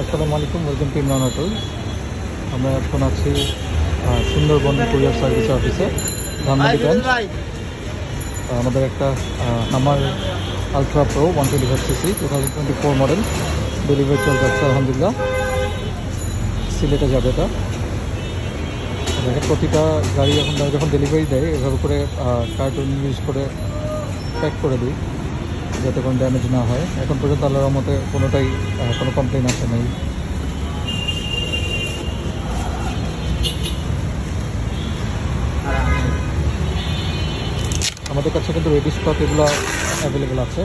আসসালামু আলাইকুম, welcome to Imran hotel. আমরা এখন আছি সুন্দরবন কুরিয়ার সার্ভিস অফিসে, ধানমন্ডিগঞ্জ। আমাদের একটা হামার ultra pro 125cc 2024 model delivery চলে যাচ্ছে আলহামদুলিল্লাহ। সিলেটে যাবে এটা। প্রতিটা গাড়ি এখন যখন ডেলিভারি দেয় এভাবে করে কার্টুন ইউজ করে প্যাক করে দিই যাতে কোনো ড্যামেজ না হয়। এখন পর্যন্ত আল্লাহর রহমতে কোনোটাই কোনো কমপ্লেন আসে নাই। আমাদের কাছে কিন্তু রেডি স্টক এগুলো অ্যাভেলেবেল আছে।